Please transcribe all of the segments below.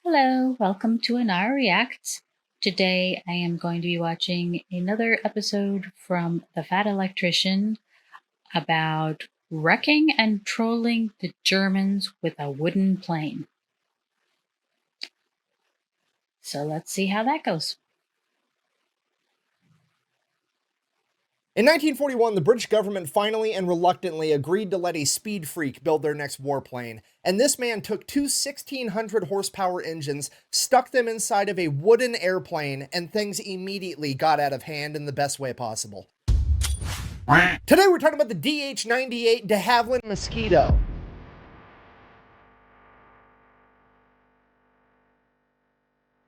Hello, welcome to Ennara Reacts. Today I am going to be watching another episode from the Fat Electrician about wrecking and trolling the Germans with a wooden plane. So let's see how that goes. In 1941, the British government finally and reluctantly agreed to let a speed freak build their next warplane, and this man took two 1600 horsepower engines, stuck them inside of a wooden airplane, and things immediately got out of hand in the best way possible. Today we're talking about the DH-98 de Havilland Mosquito.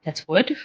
That's wood?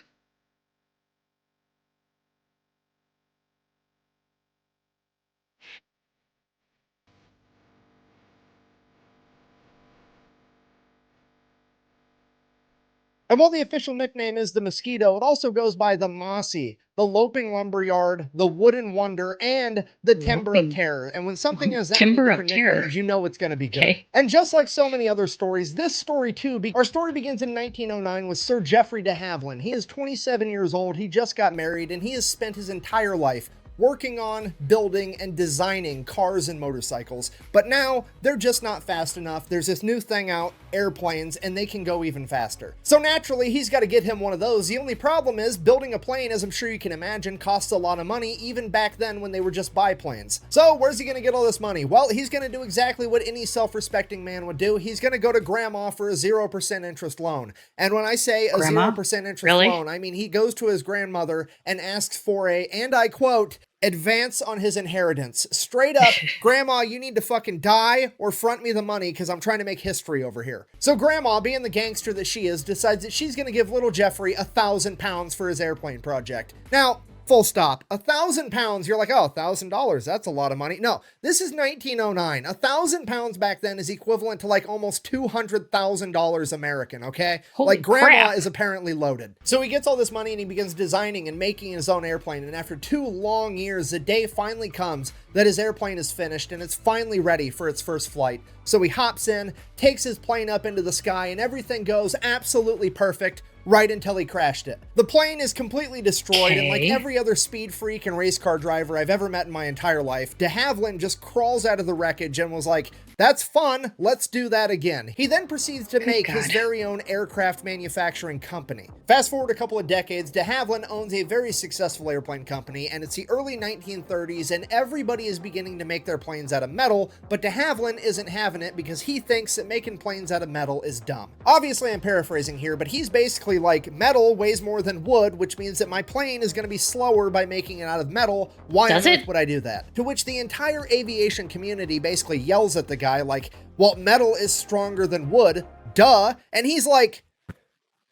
And while the official nickname is the Mosquito, it also goes by the Mossy, the Loping Lumberyard, the Wooden Wonder, and the Timber of Terror. And when something has that many different nicknames, you know it's going to be good. Okay. And just like so many other stories, this story too, our story begins in 1909 with Sir Geoffrey de Havilland. He is 27 years old, he just got married, and he has spent his entire life working on, building, and designing cars and motorcycles. But now, they're just not fast enough. There's this new thing out, airplanes, and they can go even faster. So naturally, he's got to get him one of those. The only problem is, building a plane, as I'm sure you can imagine, costs a lot of money, even back then when they were just biplanes. So where's he going to get all this money? Well, he's going to do exactly what any self-respecting man would do. He's going to go to grandma for a 0% interest loan. And when I say a 0% interest loan, I mean he goes to his grandmother and asks for a, and I quote, advance on his inheritance. Straight up, grandma, you need to fucking die or front me the money because I'm trying to make history over here. So grandma, being the gangster that she is, decides that she's going to give little Geoffrey £1,000 for his airplane project. Now, full stop. £1,000, you're like, oh, $1,000, that's a lot of money. No, this is 1909. £1,000 back then is equivalent to like almost $200,000 American, okay? Holy like grandma crap. is apparently loaded. So he gets all this money and he begins designing and making his own airplane. And after 2 long years, the day finally comes that his airplane is finished and it's finally ready for its first flight. So he hops in, takes his plane up into the sky, and everything goes absolutely perfect right until he crashed it. The plane is completely destroyed, and like every other speed freak and race car driver I've ever met in my entire life, de Havilland just crawls out of the wreckage and was like, that's fun, let's do that again. He then proceeds to make his very own aircraft manufacturing company. Fast forward a couple of decades, de Havilland owns a very successful airplane company, and it's the early 1930s, and everybody is beginning to make their planes out of metal, but de Havilland isn't having it because he thinks that making planes out of metal is dumb. Obviously, I'm paraphrasing here, but he's basically like, metal weighs more than wood, which means that my plane is going to be slower by making it out of metal. Why on earth would I do that? To which the entire aviation community basically yells at the guy like, well, metal is stronger than wood, duh. And he's like,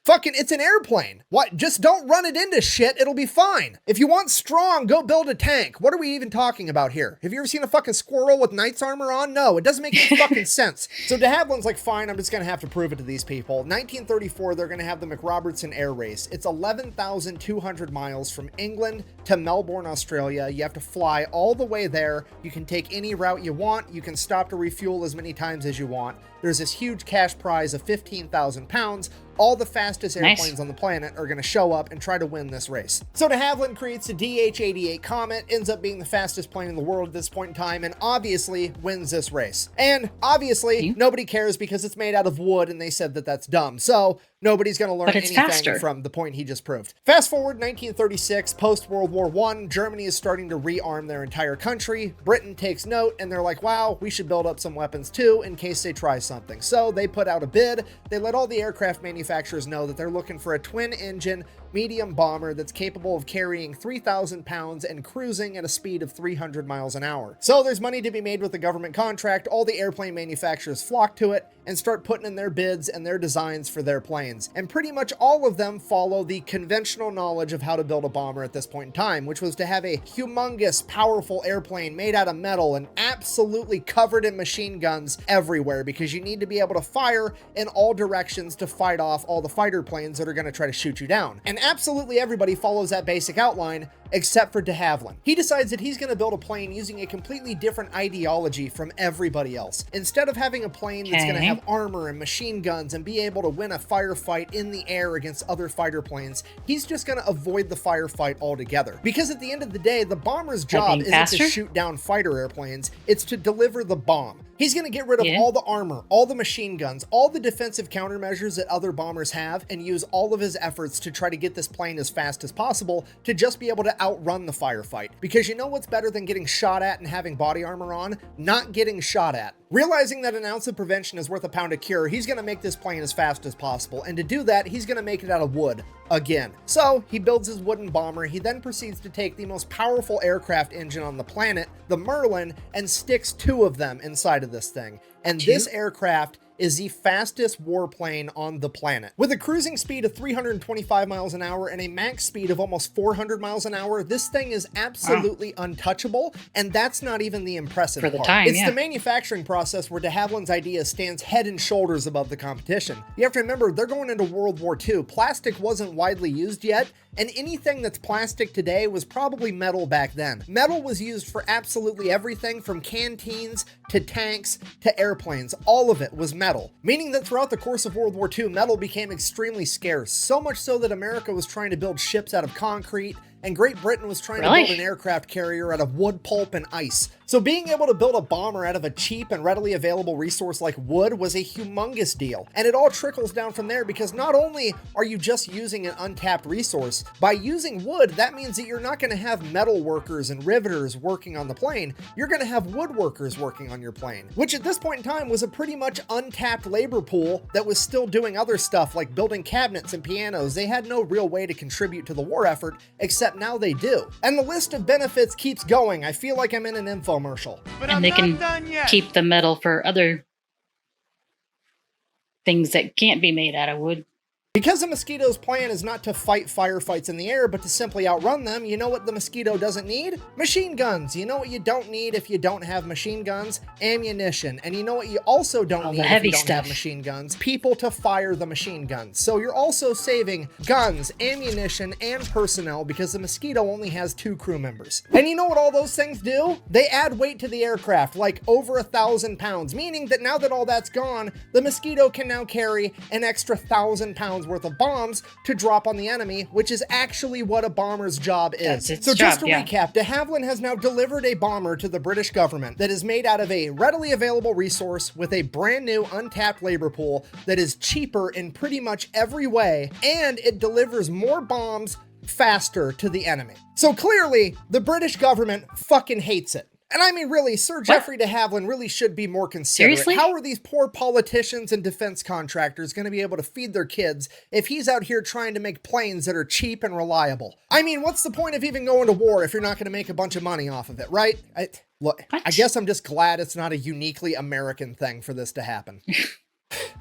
fucking, it's an airplane. What? Just don't run it into shit. It'll be fine. If you want strong, go build a tank. What are we even talking about here? Have you ever seen a fucking squirrel with knight's armor on? No, it doesn't make any fucking sense. So de Havilland's like, fine, I'm just gonna have to prove it to these people. 1934, they're gonna have the McRobertson Air Race. It's 11,200 miles from England to Melbourne, Australia. You have to fly all the way there. You can take any route you want. You can stop to refuel as many times as you want. There's this huge cash prize of £15,000. All the fastest airplanes on the planet are going to show up and try to win this race. So de Havilland creates a DH-98 Comet, ends up being the fastest plane in the world at this point in time, and obviously wins this race. And obviously, nobody cares because it's made out of wood, and they said that that's dumb. So nobody's going to learn anything from the point he just proved. Fast forward 1936, post-World War I, Germany is starting to rearm their entire country. Britain takes note, and they're like, wow, we should build up some weapons too in case they try something. So they put out a bid. They let all the aircraft manufacturers know that they're looking for a twin-engine medium bomber that's capable of carrying 3,000 pounds and cruising at a speed of 300 miles an hour. So there's money to be made with the government contract. All the airplane manufacturers flock to it and start putting in their bids and their designs for their planes. And pretty much all of them follow the conventional knowledge of how to build a bomber at this point in time, which was to have a humongous, powerful airplane made out of metal and absolutely covered in machine guns everywhere, because you need to be able to fire in all directions to fight off all the fighter planes that are going to try to shoot you down. And absolutely everybody follows that basic outline, except for de Havilland. He decides that he's going to build a plane using a completely different ideology from everybody else. Instead of having a plane that's going to have armor and machine guns and be able to win a firefight in the air against other fighter planes, he's just going to avoid the firefight altogether. Because at the end of the day, the bomber's job isn't to shoot down fighter airplanes, it's to deliver the bomb. He's going to get rid of all the armor, all the machine guns, all the defensive countermeasures that other bombers have, and use all of his efforts to try to get this plane as fast as possible to just be able to outrun the firefight. Because you know what's better than getting shot at and having body armor on? Not getting shot at. Realizing that an ounce of prevention is worth a pound of cure, he's going to make this plane as fast as possible, and to do that, he's going to make it out of wood. Again. So, he builds his wooden bomber. He then proceeds to take the most powerful aircraft engine on the planet, the Merlin, and sticks 2 of them inside of this thing. And this aircraft is the fastest warplane on the planet. With a cruising speed of 325 miles an hour and a max speed of almost 400 miles an hour, this thing is absolutely untouchable, and that's not even the impressive part. It's the manufacturing process where de Havilland's idea stands head and shoulders above the competition. You have to remember, they're going into World War II. Plastic wasn't widely used yet, and anything that's plastic today was probably metal back then. Metal was used for absolutely everything from canteens to tanks to airplanes. All of it was metal, meaning that throughout the course of World War II, metal became extremely scarce, so much so that America was trying to build ships out of concrete, and Great Britain was trying to build an aircraft carrier out of wood pulp and ice. So being able to build a bomber out of a cheap and readily available resource like wood was a humongous deal. And it all trickles down from there, because not only are you just using an untapped resource, by using wood, that means that you're not going to have metal workers and riveters working on the plane. You're going to have woodworkers working on your plane, which at this point in time was a pretty much untapped labor pool that was still doing other stuff like building cabinets and pianos. They had no real way to contribute to the war effort, except now they do. And the list of benefits keeps going. I feel like I'm in an infomercial. And they can keep the metal for other things that can't be made out of wood. Because the Mosquito's plan is not to fight firefights in the air, but to simply outrun them, you know what the Mosquito doesn't need? Machine guns. You know what you don't need if you don't have machine guns? Ammunition. And you know what you also don't need if you don't have machine guns? People to fire the machine guns. So you're also saving guns, ammunition, and personnel, because the Mosquito only has 2 crew members. And you know what all those things do? They add weight to the aircraft, like over 1,000 pounds, meaning that now that all that's gone, the Mosquito can now carry an extra 1,000 pounds worth of bombs to drop on the enemy, which is actually what a bomber's job is. So just to recap, de Havilland has now delivered a bomber to the British government that is made out of a readily available resource with a brand new untapped labor pool that is cheaper in pretty much every way, and it delivers more bombs faster to the enemy. So clearly, the British government fucking hates it. And I mean, really, Sir Geoffrey de Havilland really should be more considerate. Seriously? How are these poor politicians and defense contractors going to be able to feed their kids if he's out here trying to make planes that are cheap and reliable? I mean, what's the point of even going to war if you're not going to make a bunch of money off of it, right? Look, I guess I'm just glad it's not a uniquely American thing for this to happen.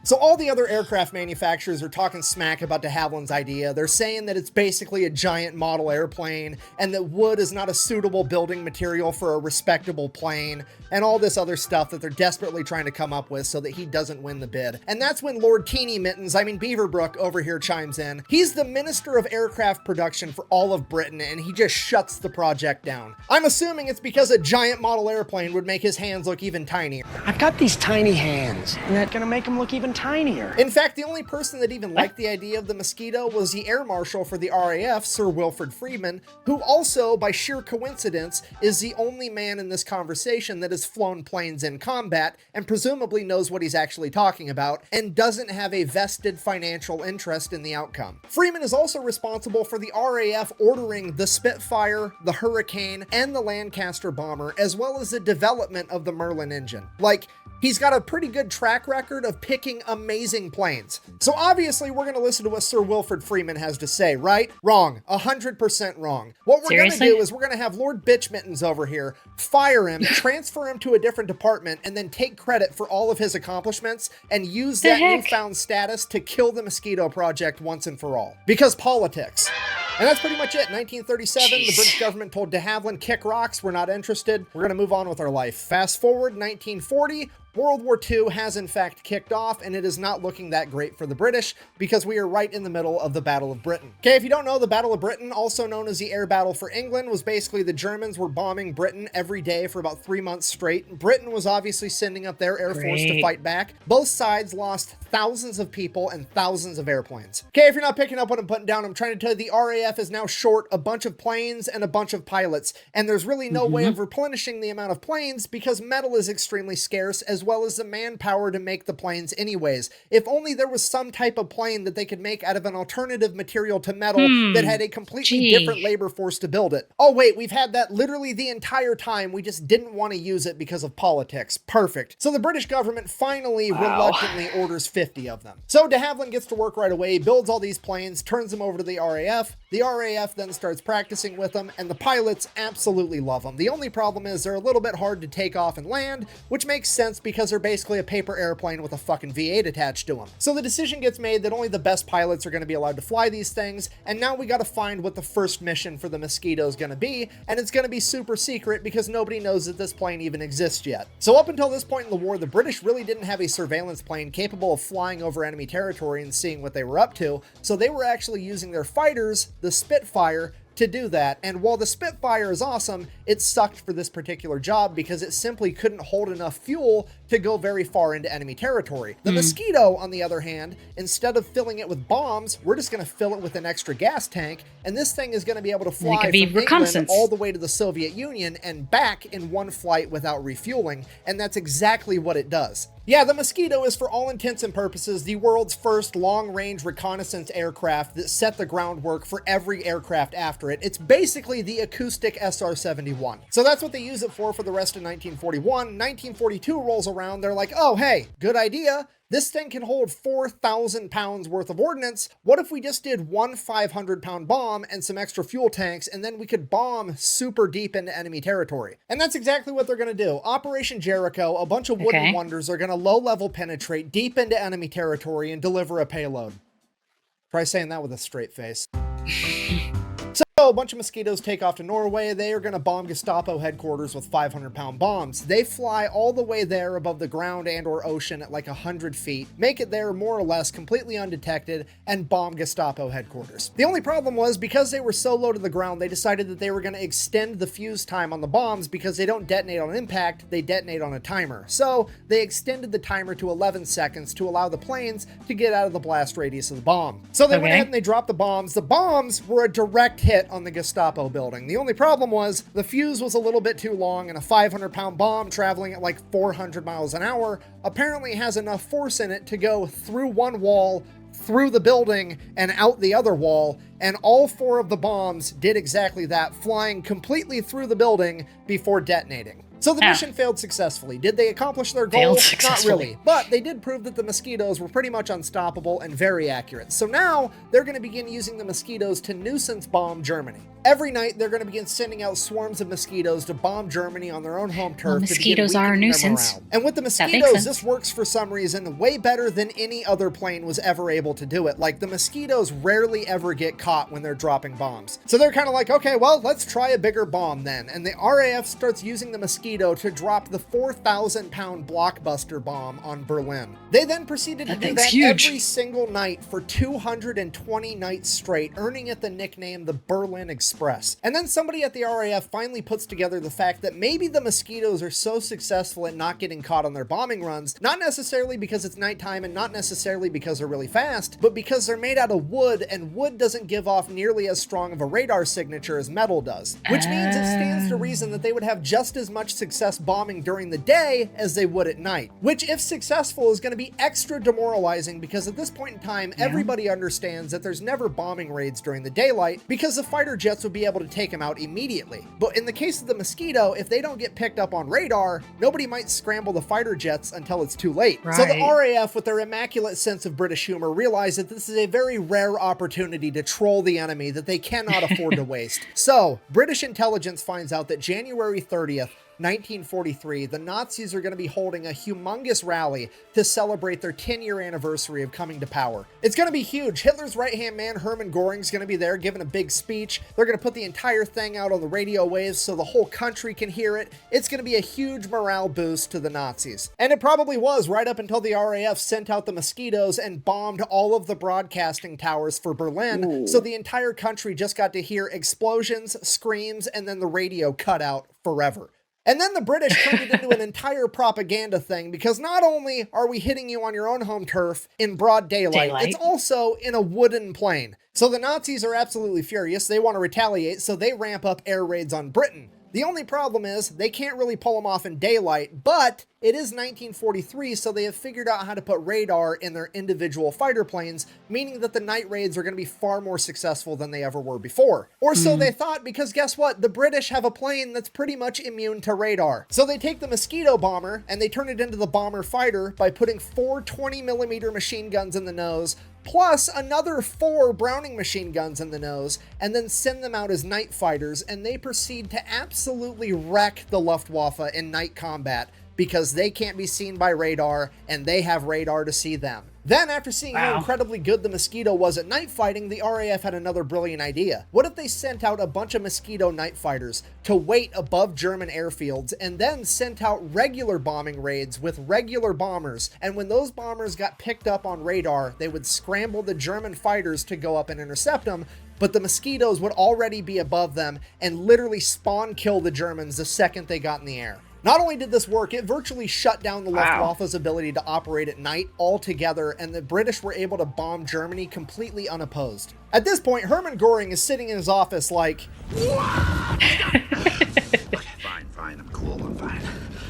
So all the other aircraft manufacturers are talking smack about de Havilland's idea. They're saying that it's basically a giant model airplane and that wood is not a suitable building material for a respectable plane, and all this other stuff that they're desperately trying to come up with so that he doesn't win the bid. And that's when Lord Teeny Mittens, Beaverbrook over here chimes in. He's the Minister of Aircraft Production for all of Britain, and he just shuts the project down. I'm assuming it's because a giant model airplane would make his hands look even tinier. I've got these tiny hands, and that's gonna make them look even tinier. In fact, the only person that even liked the idea of the Mosquito was the Air Marshal for the RAF, Sir Wilfrid Freeman, who also, by sheer coincidence, is the only man in this conversation that has flown planes in combat and presumably knows what he's actually talking about and doesn't have a vested financial interest in the outcome. Freeman is also responsible for the RAF ordering the Spitfire, the Hurricane, and the Lancaster bomber, as well as the development of the Merlin engine. Like, he's got a pretty good track record of picking amazing planes. So obviously we're going to listen to what Sir Wilfrid Freeman has to say, right? Wrong. 100% wrong. What we're going to do is we're going to have Lord Bitchmittens over here, fire him, transfer him to a different department, and then take credit for all of his accomplishments and use that newfound status to kill the Mosquito project once and for all. Because politics. And that's pretty much it. 1937, the British government told de Havilland, kick rocks, we're not interested. We're going to move on with our life. Fast forward, 1940, World War II has in fact kicked off, and it is not looking that great for the British because we are right in the middle of the Battle of Britain. Okay, if you don't know, the Battle of Britain, also known as the air battle for England, was basically the Germans were bombing Britain every day for about 3 months straight. Britain was obviously sending up their air force to fight back. Both sides lost thousands of people and thousands of airplanes. Okay, if you're not picking up what I'm putting down, I'm trying to tell you the RAF is now short a bunch of planes and a bunch of pilots, and there's really no way of replenishing the amount of planes because metal is extremely scarce, as well as the manpower to make the planes anyways. If only there was some type of plane that they could make out of an alternative material to metal that had a completely different labor force to build it. Oh wait, we've had that literally the entire time. We just didn't want to use it because of politics. Perfect. So the British government finally reluctantly orders 50 of them. So de Havilland gets to work right away, builds all these planes, turns them over to the RAF. The RAF then starts practicing with them, and the pilots absolutely love them. The only problem is they're a little bit hard to take off and land, which makes sense because they're basically a paper airplane with a fucking V8 attached to them. So the decision gets made that only the best pilots are going to be allowed to fly these things, and now we got to find what the first mission for the Mosquito is going to be, and it's going to be super secret because nobody knows that this plane even exists yet. So up until this point in the war, the British really didn't have a surveillance plane capable of flying over enemy territory and seeing what they were up to, so they were actually using their fighters, the Spitfire, to do that. And while the Spitfire is awesome, it sucked for this particular job because it simply couldn't hold enough fuel to go very far into enemy territory. The Mosquito, on the other hand, instead of filling it with bombs, we're just going to fill it with an extra gas tank, and this thing is going to be able to fly from England all the way to the Soviet Union and back in one flight without refueling, and that's exactly what it does. Yeah, the Mosquito is for all intents and purposes the world's first long-range reconnaissance aircraft that set the groundwork for every aircraft after it. It's basically the acoustic SR-71. So that's what they use it for the rest of 1941. 1942 rolls around, they're like, oh hey, good idea. This thing can hold 4,000 pounds worth of ordnance. What if we just did one 500-pound bomb and some extra fuel tanks, and then we could bomb super deep into enemy territory? And that's exactly what they're going to do. Operation Jericho, a bunch of wooden wonders are going to low-level penetrate deep into enemy territory and deliver a payload. Try saying that with a straight face. So a bunch of Mosquitoes take off to Norway. They are going to bomb Gestapo headquarters with 500-pound bombs. They fly all the way there above the ground and or ocean at like 100 feet, make it there more or less completely undetected, and bomb Gestapo headquarters. The only problem was because they were so low to the ground, they decided that they were going to extend the fuse time on the bombs because they don't detonate on impact, they detonate on a timer. So they extended the timer to 11 seconds to allow the planes to get out of the blast radius of the bomb. So they went ahead and they dropped the bombs. The bombs were a direct hit on the Gestapo building. The only problem was the fuse was a little bit too long, and a 500-pound bomb traveling at like 400 miles an hour apparently has enough force in it to go through one wall, through the building, and out the other wall, and all 4 of the bombs did exactly that, flying completely through the building before detonating. So the mission failed successfully. Did they accomplish their goal? Not really. But they did prove that the Mosquitoes were pretty much unstoppable and very accurate. So now they're going to begin using the Mosquitoes to nuisance bomb Germany. Every night, they're going to begin sending out swarms of Mosquitoes to bomb Germany on their own home turf. Mosquitoes are a nuisance. And with the Mosquitoes, this works for some reason way better than any other plane was ever able to do it. Like, the Mosquitoes rarely ever get caught when they're dropping bombs. So they're kind of like, okay, well, let's try a bigger bomb then. And the RAF starts using the Mosquito to drop the 4,000-pound blockbuster bomb on Berlin. They then proceeded to do that every single night for 220 nights straight, earning it the nickname the Berlin Express. And then somebody at the RAF finally puts together the fact that maybe the Mosquitoes are so successful at not getting caught on their bombing runs, not necessarily because it's nighttime and not necessarily because they're really fast, but because they're made out of wood, and wood doesn't give off nearly as strong of a radar signature as metal does, which means it stands to reason that they would have just as much success bombing during the day as they would at night, which, if successful, is going to be extra demoralizing because at this point in time, everybody understands that there's never bombing raids during the daylight because the fighter jets would be able to take them out immediately. But in the case of the Mosquito, if they don't get picked up on radar, nobody might scramble the fighter jets until it's too late. So the RAF, with their immaculate sense of British humor, realize that this is a very rare opportunity to troll the enemy that they cannot afford to waste. So British intelligence finds out that January 30th, 1943, the Nazis are going to be holding a humongous rally to celebrate their 10-year anniversary of coming to power. It's going to be huge. Hitler's right-hand man, Hermann Göring, is going to be there giving a big speech. They're going to put the entire thing out on the radio waves so the whole country can hear it. It's going to be a huge morale boost to the Nazis. And it probably was right up until the RAF sent out the Mosquitoes and bombed all of the broadcasting towers for Berlin. Ooh. So the entire country just got to hear explosions, screams, and then the radio cut out forever. And then the British turned it into an entire propaganda thing, because not only are we hitting you on your own home turf in broad daylight, it's also in a wooden plane. So the Nazis are absolutely furious. They want to retaliate, so they ramp up air raids on Britain. The only problem is they can't really pull them off in daylight, but it is 1943, so they have figured out how to put radar in their individual fighter planes, meaning that the night raids are going to be far more successful than they ever were before. Or so they thought, because guess what? The British have a plane that's pretty much immune to radar. So they take the Mosquito bomber and they turn it into the bomber fighter by putting 4 20mm machine guns in the nose, plus another 4 Browning machine guns in the nose, and then send them out as night fighters, and they proceed to absolutely wreck the Luftwaffe in night combat, because they can't be seen by radar, and they have radar to see them. Then, after seeing how incredibly good the Mosquito was at night fighting, the RAF had another brilliant idea. What if they sent out a bunch of Mosquito night fighters to wait above German airfields, and then sent out regular bombing raids with regular bombers, and when those bombers got picked up on radar, they would scramble the German fighters to go up and intercept them, but the Mosquitoes would already be above them and literally spawn kill the Germans the second they got in the air. Not only did this work, it virtually shut down the Luftwaffe's ability to operate at night altogether, and the British were able to bomb Germany completely unopposed. At this point, Hermann Göring is sitting in his office like, Fine, I'm cool, I'm fine.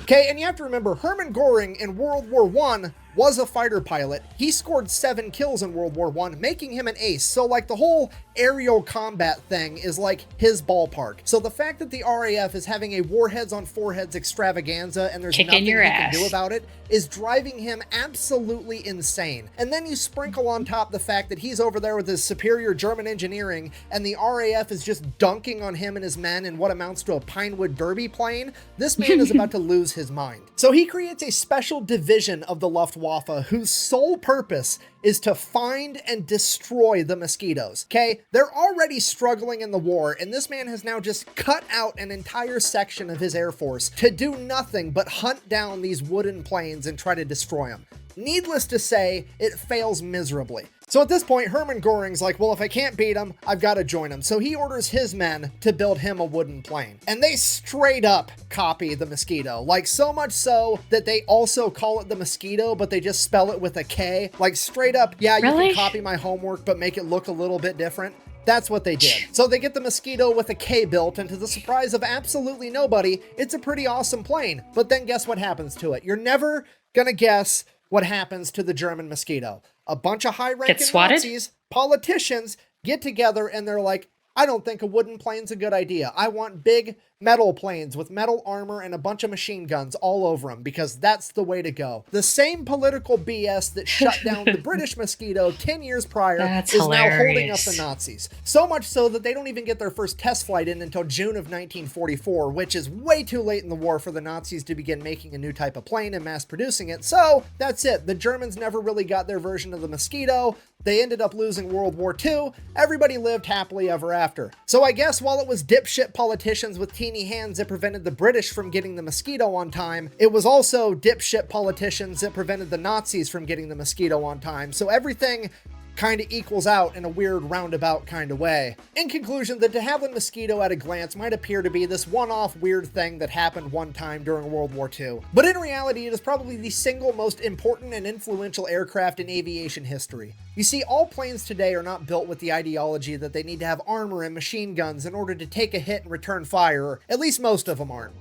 Okay, and you have to remember, Hermann Göring in World War I was a fighter pilot. He scored 7 kills in World War I, making him an ace. So like the whole aerial combat thing is like his ballpark. So the fact that the RAF is having a warheads on foreheads extravaganza and there's nothing he can do about it is driving him absolutely insane. And then you sprinkle on top the fact that he's over there with his superior German engineering and the RAF is just dunking on him and his men in what amounts to a Pinewood Derby plane. This man is about to lose his mind. So he creates a special division of the Luftwaffe whose sole purpose is to find and destroy the Mosquitoes. Okay, they're already struggling in the war, and this man has now just cut out an entire section of his air force to do nothing but hunt down these wooden planes and try to destroy them. Needless to say, it fails miserably. So at this point, Hermann Göring's like, well, if I can't beat him, I've got to join him. So he orders his men to build him a wooden plane. And they straight up copy the Mosquito. Like, so much so that they also call it the Mosquito, but they just spell it with a K. Like, straight up, yeah, you can copy my homework, but make it look a little bit different. That's what they did. So they get the Mosquito with a K built, and to the surprise of absolutely nobody, it's a pretty awesome plane. But then guess what happens to it? You're never gonna guess what happens to the German Mosquito. A bunch of high-ranking Nazis, politicians, get together and they're like, I don't think a wooden plane's a good idea. I want big metal planes with metal armor and a bunch of machine guns all over them, because that's the way to go. The same political BS that shut down the British Mosquito 10 years prior is now holding up the Nazis. So much so that they don't even get their first test flight in until June of 1944, which is way too late in the war for the Nazis to begin making a new type of plane and mass producing it. So that's it. The Germans never really got their version of the Mosquito. They ended up losing World War II. Everybody lived happily ever after. So I guess while it was dipshit politicians with teeny hands that prevented the British from getting the Mosquito on time, it was also dipshit politicians that prevented the Nazis from getting the Mosquito on time. So everything kind of equals out in a weird roundabout kind of way. In conclusion, the de Havilland Mosquito at a glance might appear to be this one-off weird thing that happened one time during World War II. But in reality, it is probably the single most important and influential aircraft in aviation history. You see, all planes today are not built with the ideology that they need to have armor and machine guns in order to take a hit and return fire, or at least most of them aren't.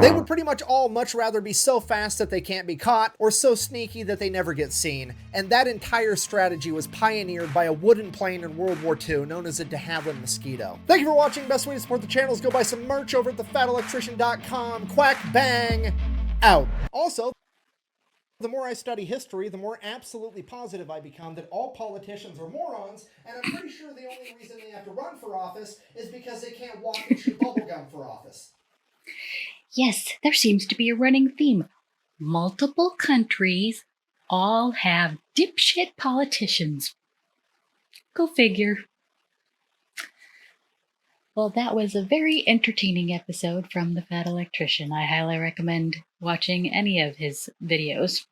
They would pretty much all much rather be so fast that they can't be caught, or so sneaky that they never get seen. And that entire strategy was pioneered by a wooden plane in World War II known as a de Havilland Mosquito. Thank you for watching. Best way to support the channel is go buy some merch over at thefatelectrician.com. Quack bang out. Also, The more I study history, the more absolutely positive I become that all politicians are morons, and I'm pretty sure the only reason they have to run for office is because they can't walk and chew bubblegum for office. Yes, there seems to be a running theme. Multiple countries all have dipshit politicians. Go figure. Well, that was a very entertaining episode from the Fat Electrician. I highly recommend watching any of his videos.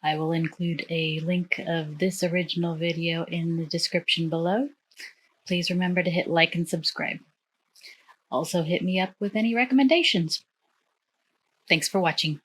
I will include a link of this original video in the description below. Please remember to hit like and subscribe. Also, hit me up with any recommendations. Thanks for watching.